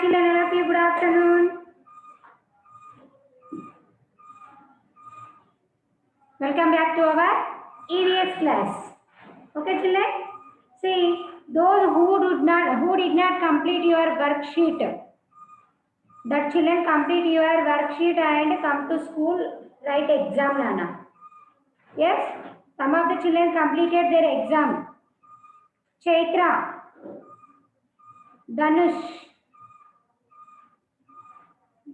children, all of you, good afternoon. Welcome back to our EVS class. Okay, children. See, those who did not complete your worksheet, that children complete your worksheet and come to school, write exam, Nana. Yes, some of the children completed their exam. Chaitra, Dhanush,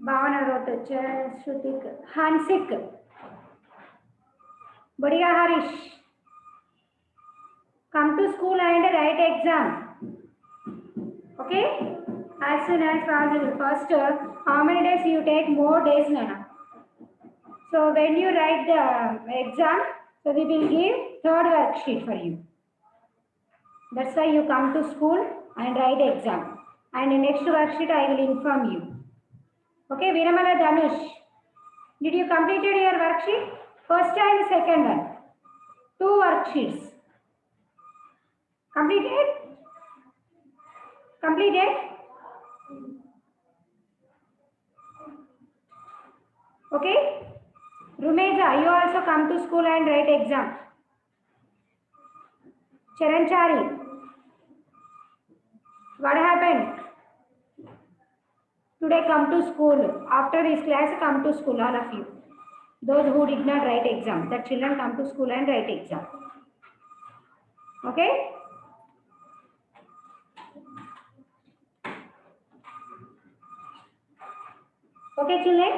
Bhavana wrote, Shrutik, Hansik, Badiya Harish. Come to school and write exam. Okay? As soon as possible. First, how many days you take? More days, Nana. So when you write the exam, so we will give third worksheet for you. That's why you come to school and write exam. And the next worksheet I will inform you. Okay, Viramala Dhanush. Did you completed your worksheet? First and second one. 2 worksheets. Completed? Completed? Okay? Rumeja, you also come to school and write exam. Charanchari, what happened? Today come to school. After this class, come to school, all of you. Those who did not write exam, the children come to school and write exam. Okay? Okay, children,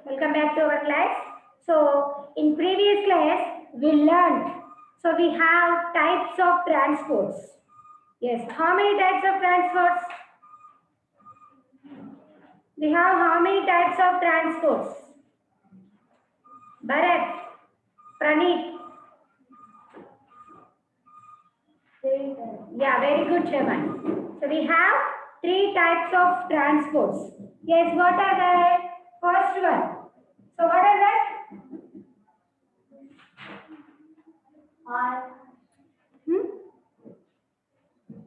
welcome back to our class. So, in previous class, we learned. So, we have types of transports. Yes, how many types of transports? We have how many types of transports? Bharat, Praneet. Yeah, very good, Shaman. So, we have 3 types of transports. Yes, what are the first one? So, what are that?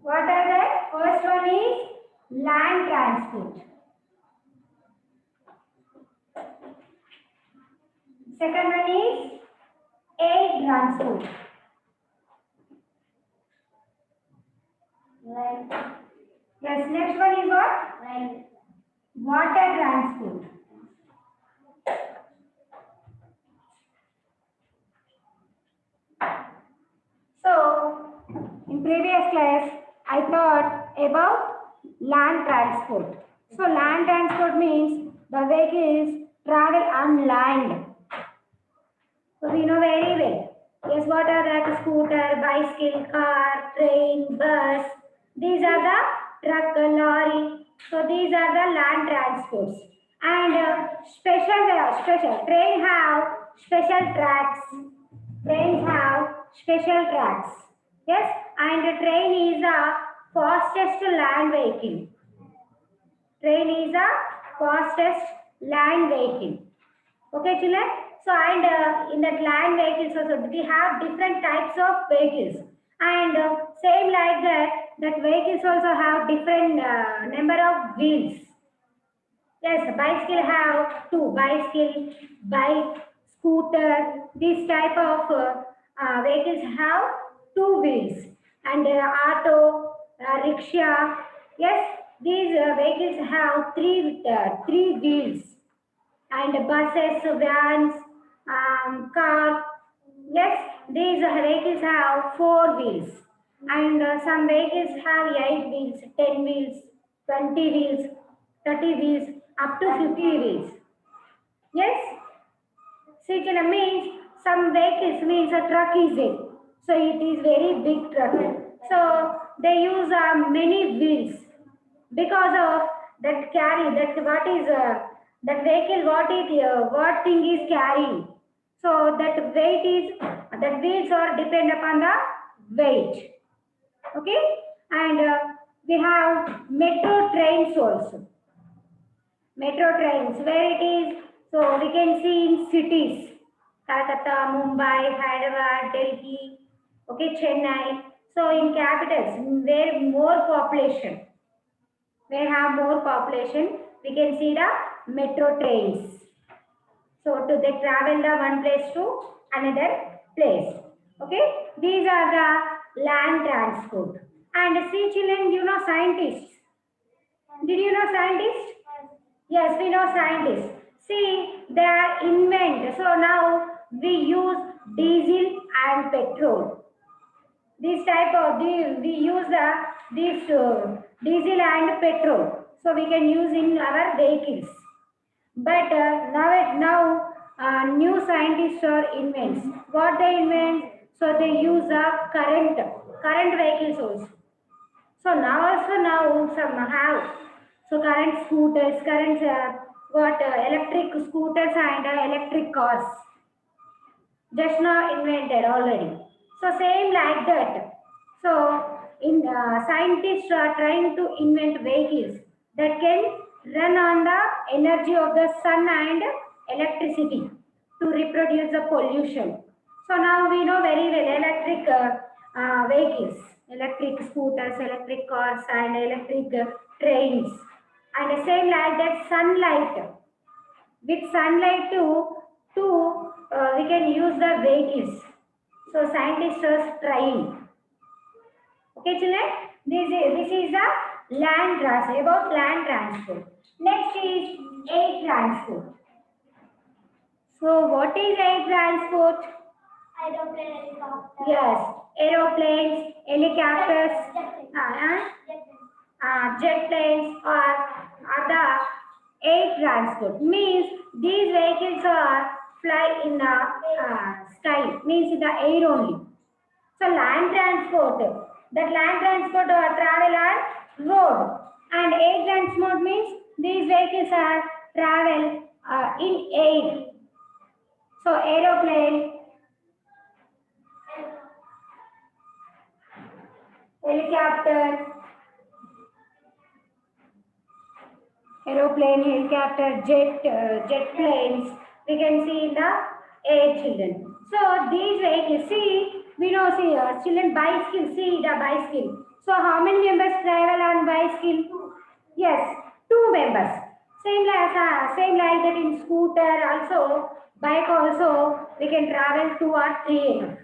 What are that? First one is land transport. Second one is air transport. Yes, next one is what? Water transport. So, in previous class, I taught about land transport. So, land transport means the vehicles travel on land. So, we know very well. Yes, what are that? Scooter, bicycle, car, train, bus. These are the truck, lorry. So, these are the land transports. And special train have special tracks. Trains have special tracks. Yes, and the train is the fastest land vehicle. Train is the fastest land vehicle. Okay, children. So, and in that land vehicles also we have different types of vehicles, and same like that vehicles also have different number of wheels. Yes, bicycle have 2 bicycle, bike, scooter. These type of vehicles have 2 wheels, and auto, rickshaw. Yes, these vehicles have three wheels, and buses, vans, car. Yes, these vehicles have 4 wheels, and some vehicles have 8 wheels, 10 wheels, 20 wheels, 30 wheels, up to 50 wheels. Yes, Sujana means some vehicles means a truck is it. So it is very big truck. So they use many wheels because of that carry that what is that vehicle what thing is carrying. So that weight is that wheels are depend upon the weight. Okay, and we have metro trains also. Metro trains where it is, so we can see in cities, Calcutta, Mumbai, Hyderabad, Delhi, okay, Chennai. So in capitals where more population, where have more population, we can see the metro trains. So to they travel the one place to another place. Okay, these are the land transport. And see children, you know scientists. Did you know scientists? Yes, we know scientists. See, they are invent. So now we use diesel and petrol. This type of we use this diesel and petrol. So we can use in our vehicles. But new scientists or invents. What they invent? So they use current vehicles also. So now some have so current scooters, current what electric scooters and electric cars just now invented already. So same like that. So in scientists are trying to invent vehicles that can run on the energy of the sun and electricity to reproduce the pollution. So now we know very well electric vehicles, electric scooters, electric cars and electric trains. And the same like that sunlight. With sunlight we can use the vehicles. So scientists are trying. Okay, children. This is the land transport about land transport. Next is air transport. So what is air transport? Aeroplane, helicopter. Yes, aeroplanes, helicopters, jet planes are the air transport. Means these vehicles are fly in the sky, means in the air only. So land transport, that land transport or travel on road, and air transport means these vehicles are travel in air. So aeroplane, helicopter, aeroplane, helicopter, jet planes. We can see in the air, children. So these vehicles, see, we know, see, children, bicycle, see the bicycle. So how many members travel on bicycle? Yes, two members. Same like that in scooter also, bike also, we can travel two or three enough.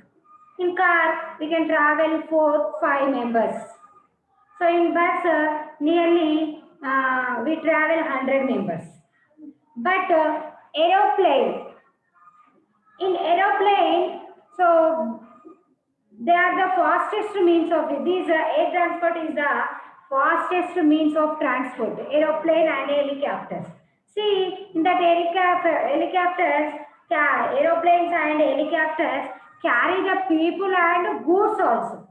In car, we can travel 4, 5 members. So in bus, nearly we travel 100 members. But aeroplane, in aeroplane, so they are the fastest means of these air transport is the fastest means of transport. Aeroplane and helicopters. See in that helicopters, aeroplanes and helicopters carry the people and goods also.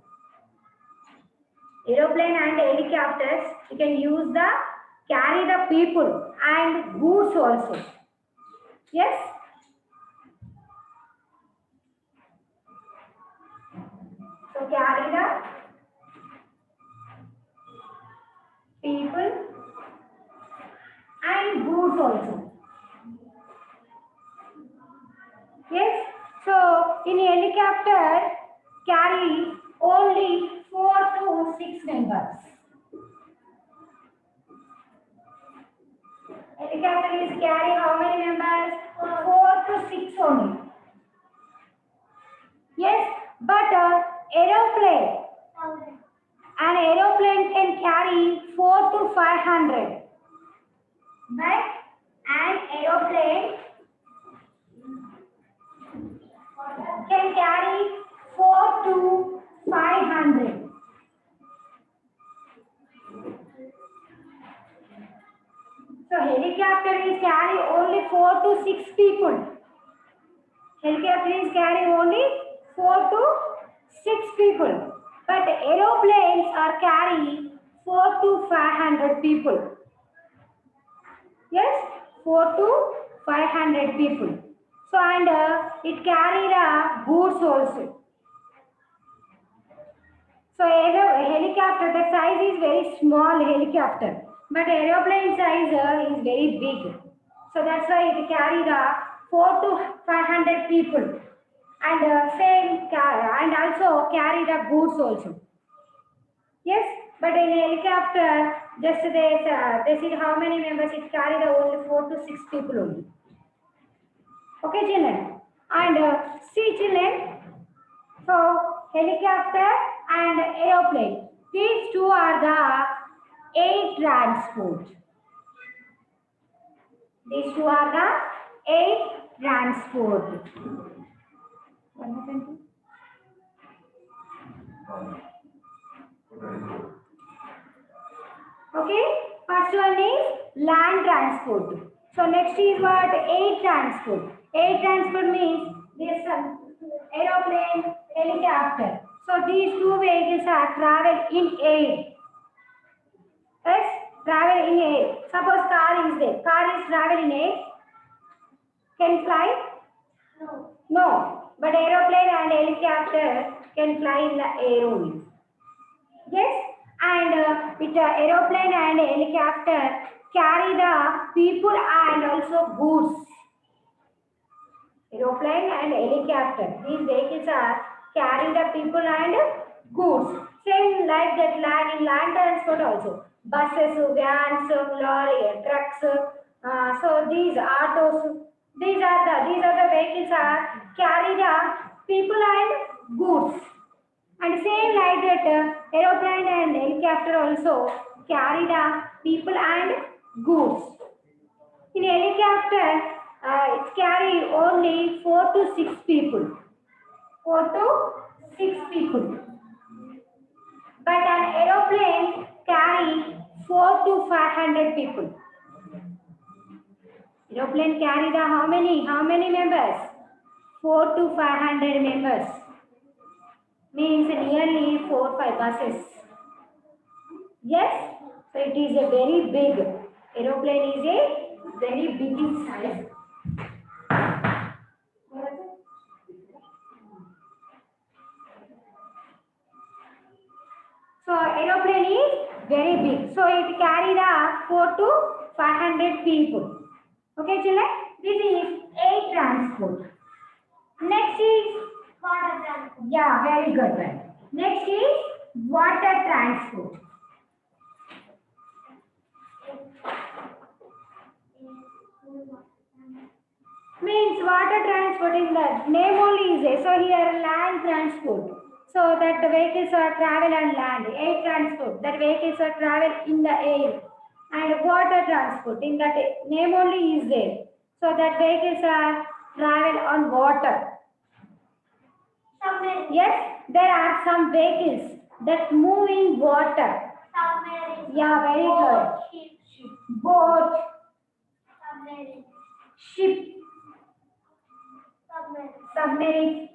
Aeroplane and helicopters, you can use the carry the people and goods also. Yes. So carry the people and goods also. Yes. So in helicopter carry only 4 to 6 members. Helicopter is carry how many members? 4 to 6 only. Yes, but aeroplane. An aeroplane can carry 4 to 500. But an aeroplane can carry 4 to 500. So helicopter is carry only 4 to 6 people. Helicopter is carry only 4 to 6 people. But aeroplanes are carry 4 to 500 people. Yes, 4 to 500 people. So and it carry the goods also. So helicopter, the size is very small helicopter, but aeroplane size is very big. So that's why it carry the 4 to 500 people, and and also carry the goods also. Yes. But in helicopter, just they see how many members it carry the only 4 to 6 people only. Okay, children. And see, children. So helicopter and aeroplane. These two are the air transport. These two are the air transport. What happened? Okay, first one is land transport. So next is what? Air transport. Air transport means this aeroplane, helicopter. So these two vehicles are travel in air. Yes, travel in air. Suppose car is there. Car is travel in air. Can fly? No. No. But aeroplane and helicopter can fly in the air only. Yes, and aeroplane and helicopter carry the people and also goods. Aeroplane and helicopter. These vehicles are carry the people and goods. Same like that land in land transport also. Buses, vans, lorry, trucks. So these autos. These are the vehicles are carry the people and goods. And same like that, aeroplane and helicopter also carry the people and goods. In helicopter, it carry only 4 to 6 people. 4 to 6 people. But an aeroplane carry 4 to 500 people. Aeroplane carry the how many? How many members? 4 to 500 members. Means nearly 4-5 buses. Yes, so it is a very big aeroplane is a very big in size. So aeroplane is very big. So it carry the 4 to 500 people. Okay, children. This is air transport. Next is Water transport. yeah, very good one. Next is water transport. Means water transport in the name only is there. So here land transport. So that the vehicles are travel on land. Air transport. That vehicles are travel in the air. And water transport in that name only is there. So that vehicles are travel on water. Submarine. Yes, there are some vehicles that move in water. Submarine. Yeah, very good. Ship. Boat, Submarine. ship, Submarine. submarine,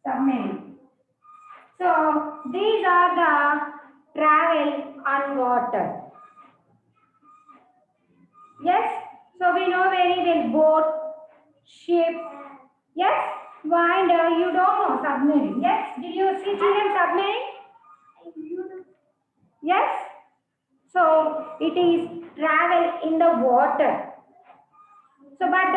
submarine. So these are the travel on water. Yes. So we know very well boat, ship. Yes. And you don't know submarine. Yes. Did you see children submarine? Yes. So it is travel in the water. So but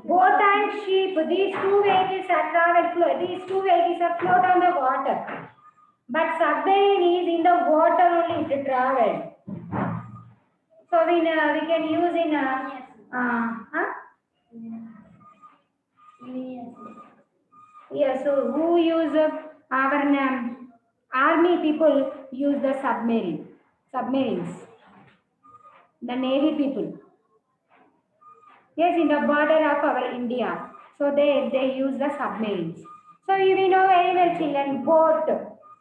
boat and ship, these two vehicles are these two vehicles are float on the water. But submarine is in the water only to travel. So we can use in yeah, so who use our army people use the submarines, the navy people. Yes, in the border of our India. So they use the submarines. So we know very well children, boat.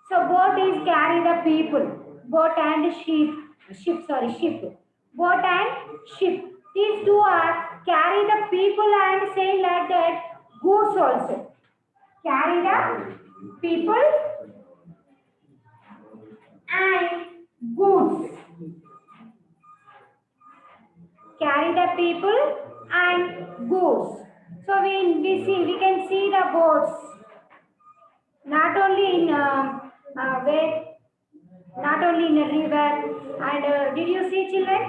So boat is carry the people. Boat and ship. Boat and ship. These two are carry the people and say like that goods also. Carry the people and goods. Carry the people and goods. So we can see the boats not only in not only in a river. And did you see children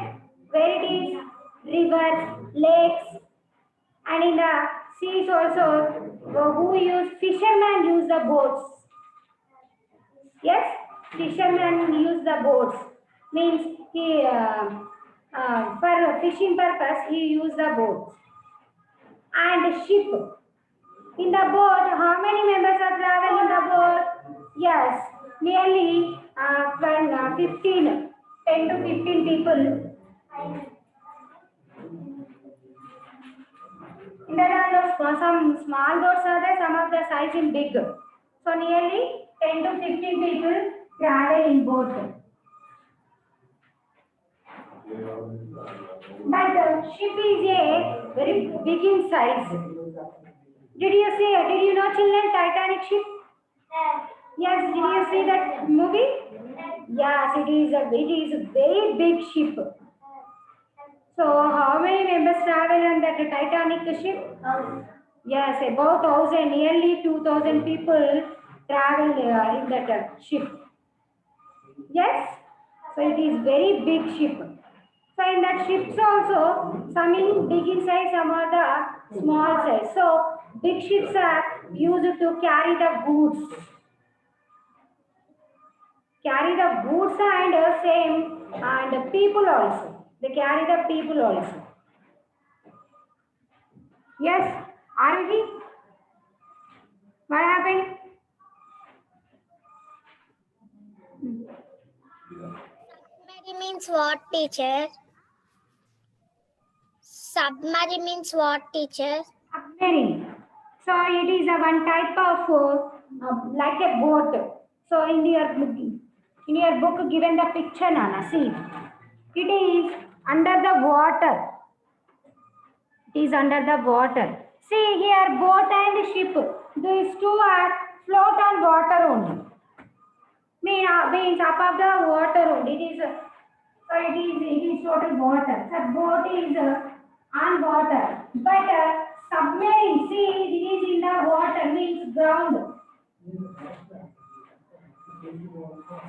where it is rivers, lakes, and in the seas also? Who use fishermen use use the boats. Yes, fishermen use the boats. Means he for fishing purpose he use the boats. And ship. In the boat, how many members are traveling in the boat? Yes, nearly 15, 10 to 15 people. In the some small boats are there, some of the size in big. So nearly 10 to 15 people travel in boat. But ship is a very big in size. Did you know children Titanic ship? Yes, did you see that movie? Yes, it is a very big ship. So how many members travel on that Titanic ship? Yes, about 1,000, nearly 2,000 people travel in that ship. Yes, so it is very big ship. So in that ships also, some in big in size, some are the small size. So big ships are used to carry the goods. Carry the goods and same and people also. They carry the people also. Yes, Arvi, what happened? Submarine means what, teacher? Submarine means what, teacher? Submarine. So it is a one type of like a boat. So in your book given the picture, Nana, see, it is under the water. It is under the water. See here, boat and ship. These two are float on water only. Means above the water only. It is total water. The boat is on water. But submarine, see, it is in the water, means ground.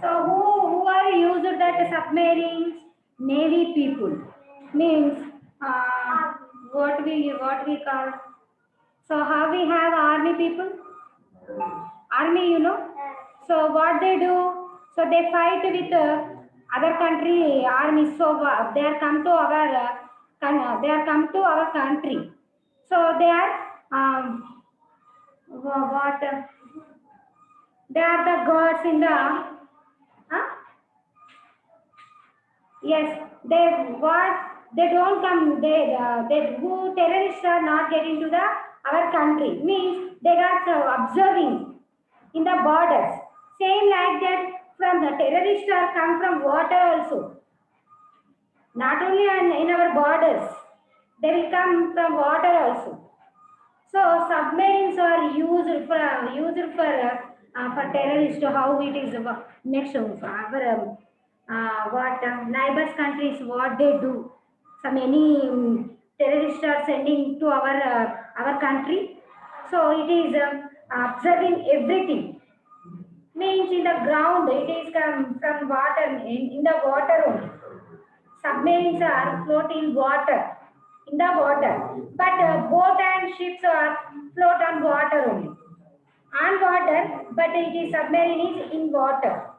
So who are used that submarines? Navy people. Means what we call. So how we have army people? Army, you know. So what they do? So they fight with other country army. So they are come to our they are come to our country. So they are what? They are the gods in the. Huh? Yes, they don't come. They who terrorists are not getting to the our country means they got observing in the borders. Same like that from the terrorists are come from water also. Not only in our borders, they will come from water also. So submarines are used for terrorists. How it is next our what neighbors countries what they do. So many terrorists are sending to our country. So it is observing everything. Means in the ground it is come from water in the water only. Submarines are float in water, in the water. But boat and ships are float on water only. On water, but it is submarine is in water.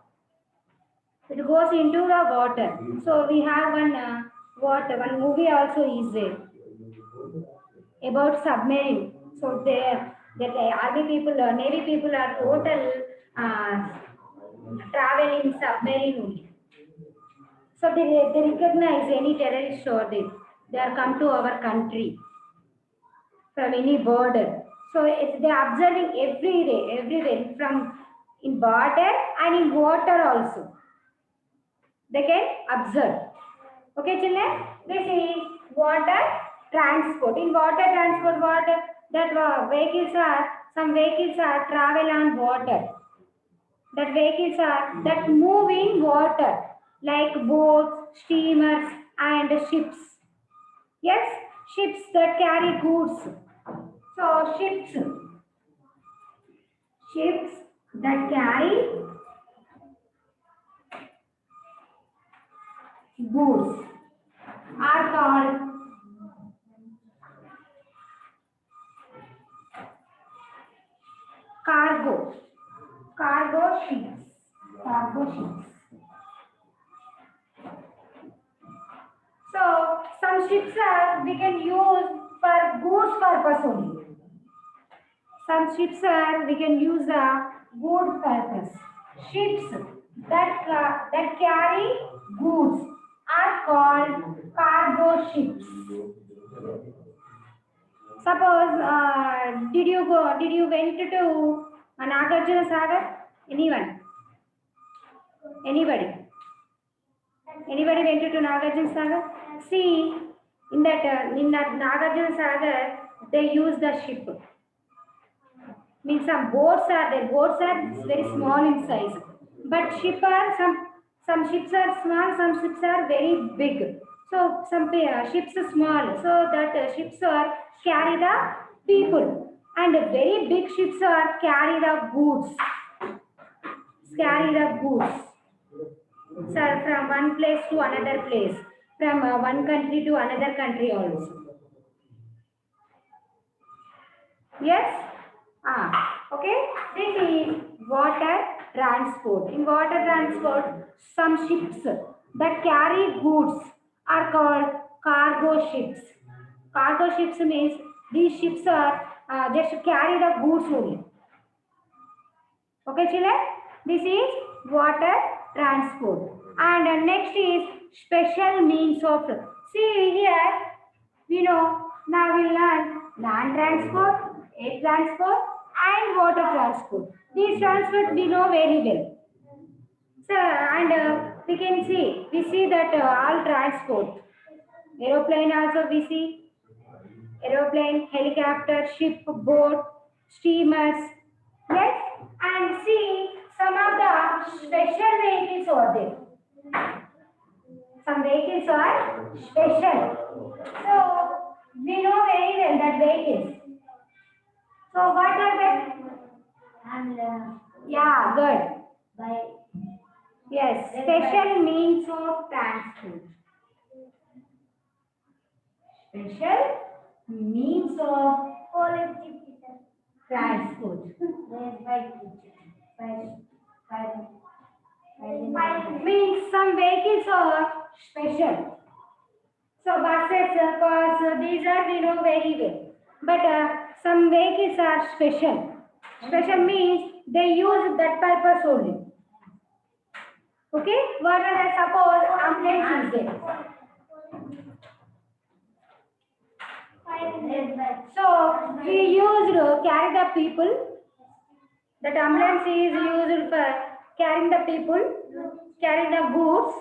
It goes into the water. So we have one movie also is there about submarine. So the army people, navy people are total uh, traveling submarine only. So they recognize any terrorist or they are come to our country from any border. So they are observing every day, everywhere from in border and in water also. They can observe. Okay, children. This is water transport. In water transport, water that vehicles are some vehicles are travel on water. That vehicles are that move in water like boats, steamers, and ships. Yes, ships that carry goods. So ships that carry goods are called cargo. Cargo ships. Cargo ships. So some ships are we can use for goods purpose only. Some ships are we can use the good purpose. Ships that carry goods are called cargo ships. Suppose did you went to Nagarjuna Sagar? Anyone? Anybody? Anybody went to Nagarjuna Sagar? See, in that Nagarjuna Sagar, they use the ship. Means some boats are there. Boats are very small in size, but ship are some ships are small, some ships are very big. So some ships are small, so that ships are carry the people, and very big ships are carry the goods. Carry the goods. Sir, from one place to another place, from one country to another country also. Yes? Okay. This is water transport. In water transport, some ships that carry goods are called cargo ships. Cargo ships means these ships are just carry the goods only. Okay, children? This is water transport. And next is special means of. See here, we know now we learn land transport, air transport, and water transport. These transport we know very well. So, and we can see, we see that all transport. Aeroplane also we see. Aeroplane, helicopter, ship, boat, steamers. Yes, and see some of the special vehicles are there. Some vehicles are special. So we know very well that vehicles. So what are they? Yeah, good. Yes, special means of transport. Special means of transport. Means some vehicles are special. So buses, cars, these are we know very well. But some vehicles are special. Special means they use that purpose only. Okay? What are I suppose ambulance is there. So we used to carry the people. That ambulance is used for carrying the people, carrying the goods.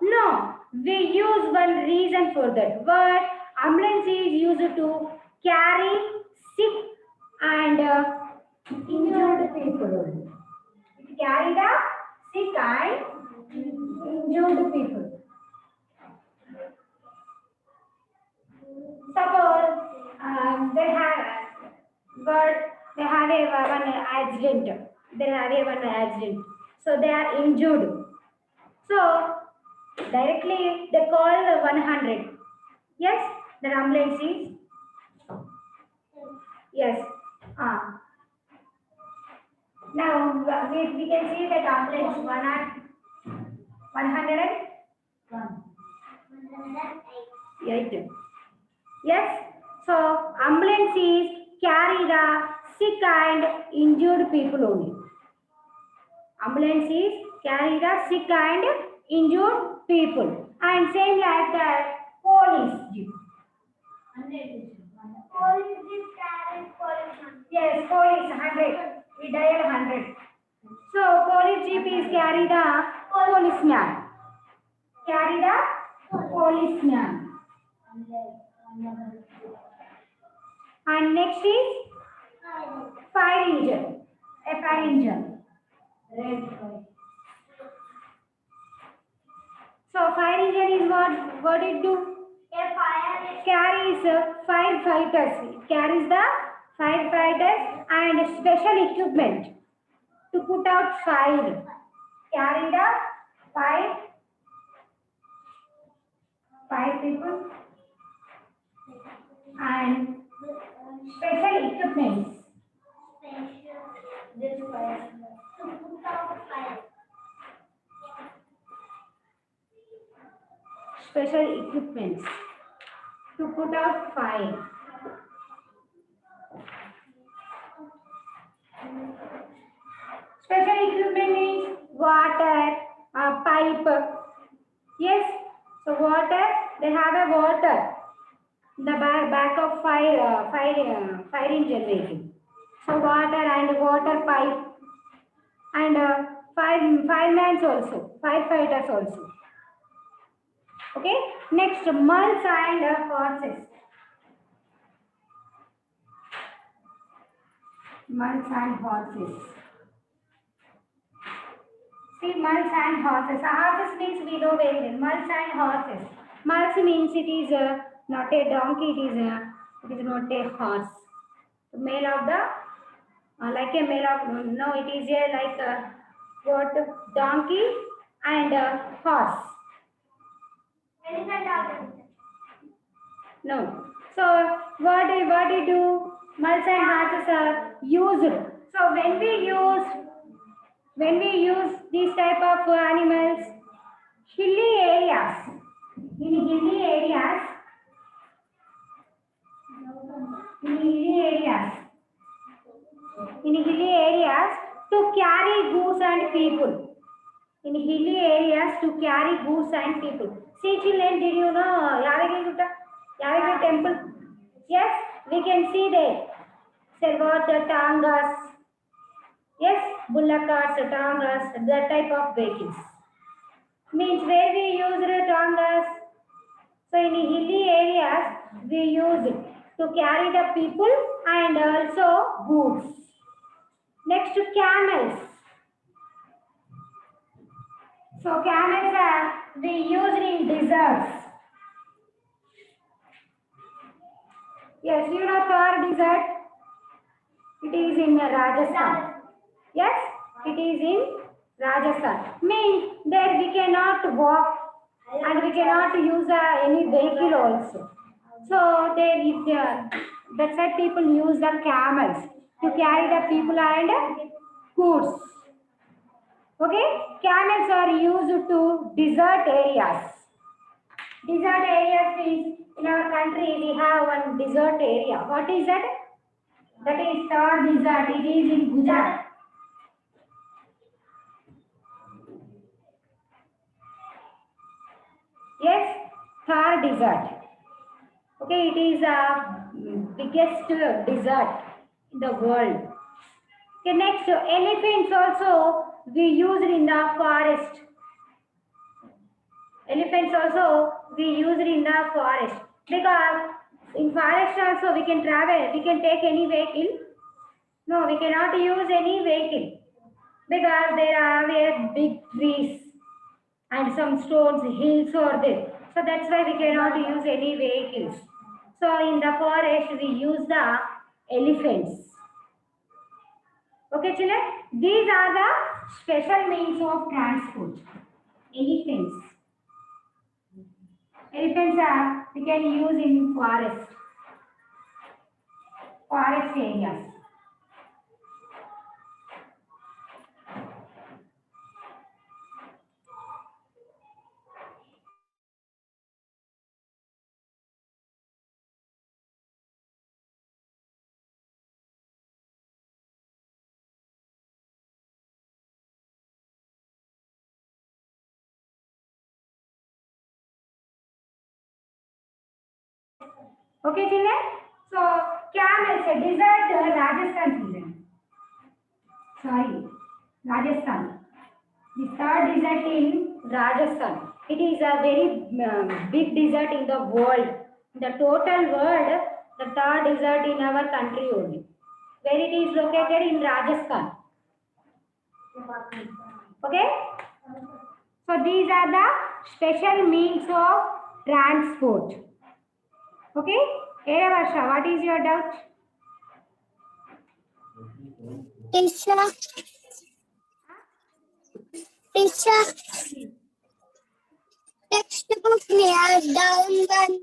No, we use one reason for that. But ambulance is used to carry sick and injured people. It carry the sick and injured people. Suppose they have a one accident. They have a one accident. So they are injured. So directly they call the 100. Yes, the ambulance is. Yes. Now we can see that ambulance 101. 8. Yes. So ambulance is carry the sick and injured people only. Ambulance is carry the sick and injured people. And same like that police jeep. Police jeep carries policeman. Yes, police 100. We dial 100. So police jeep is carry the policeman. Carry the policeman. And next is fire engine. A fire engine. So fire engine is what it do? A fire carries firefighters. It carries the firefighters and special equipment to put out fire. Carry the five people and special equipment. Just fire. To put out fire. Special equipments. To put out fire. Special equipment means water, pipe. Yes. So water, they have a water. The back of fire engine vehicle. So water and water pipe and firemen also, firefighters also. Okay. Next, mulls and horses. Mulls and horses. See, mulls and horses. Horses means we know very well. Mulls and horses. Mulls means it is not a donkey. It is not a horse. The male of the like a male of no. It is a like a what donkey and horse. No. So what do you do? Mulls and horses are used. So when we use these type of animals, hilly areas, in hilly areas, in hilly areas, in hilly areas to carry goods and people. In hilly areas to carry goods and people. See children, did you know Yadagiri temple? Yes, we can see there. Say what the tangas. Yes, bullock carts, tangas, that type of vehicles. Means where we use the tangas. So in hilly areas, we use it to carry the people and also goods. Next, camels. So camels are we use in deserts. Yes, you know Thar desert. It is in Rajasthan. Yes, it is in Rajasthan. Means there we cannot walk and we cannot use any vehicle also. So that's why people use the camels to carry the people and goods. Okay, camels are used to desert areas. Desert areas means in our country we have one desert area. What is that? That is Thar desert. It is in Gujarat. Yes, Thar desert. Okay, it is the biggest desert in the world. Okay, next, elephants also we use in the forest. Elephants also we use in the forest because in forest also we can travel. We can take any vehicle. No, we cannot use any vehicle because there are very big trees and some stones, hills are there. So that's why we cannot use any vehicles. So in the forest we use the elephants. Okay, children, these are the special means of transport. Elephants. Elephants are we can use in forest areas. Okay, children. So camels, desert Rajasthan children. Sorry, Rajasthan. The third desert in Rajasthan. It is a very big desert in the world. The total world, the third desert in our country only. Where it is located in Rajasthan. Okay? So these are the special means of transport. Okay? Hey Varsha, what is your doubt? Teacher, textbook near down one.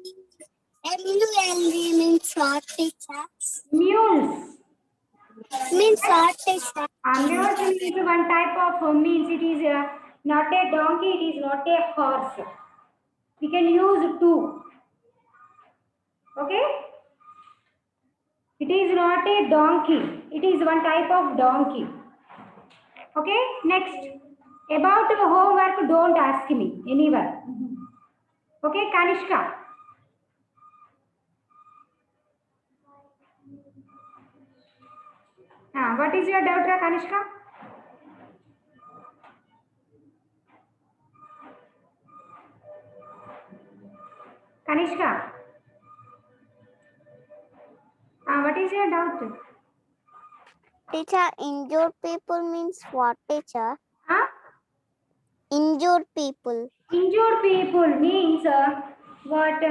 MULV means what, teacher? Mules. Means what, teacher? Mule is one type of means it is not a donkey, it is not a horse. We can use two. Okay? It is not a donkey. It is one type of donkey. Okay? Next. About the homework, don't ask me anywhere. Okay, Kanishka. What is your doubt, Kanishka? Kanishka. What is your doubt? Teacher, injured people means what, teacher? Huh? Injured people. Injured people means what?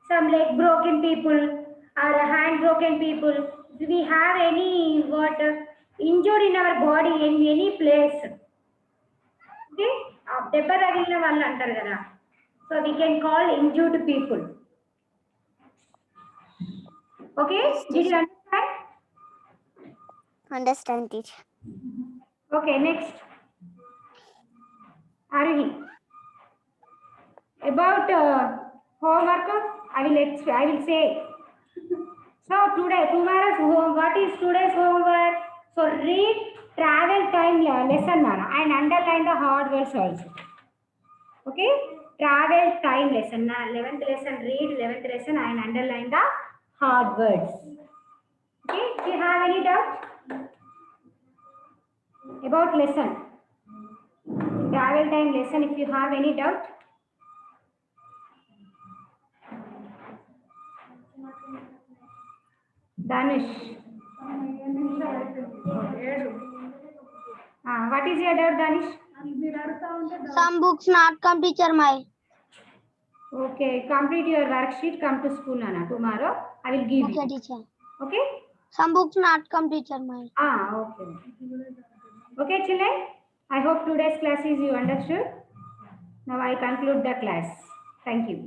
Some leg broken people or hand broken people. Do we have any what injured in our body in any place? Okay, దెబ్బ తగిలిన వాళ్ళు అంటారు కదా. So we can call injured people. Okay, did you understand? Understand, teacher. Okay, next. Aruhi. About homework, I will say. So tomorrow's home. What is today's homework? So read travel time lesson and underline the hard words also. Okay, travel time lesson. 11th lesson read 11th lesson and underline the hard words. Okay, do you have any doubt about lesson? Travel time lesson. If you have any doubt. Danish. What is your doubt, Danish? Some books not come, teacher, my. Okay, complete your worksheet. Come to school, Nana. Tomorrow I will give Okay, you. teacher. Okay? Some books not come, teacher, my. Okay. Okay, children. I hope today's class is you understood. Now I conclude the class. Thank you.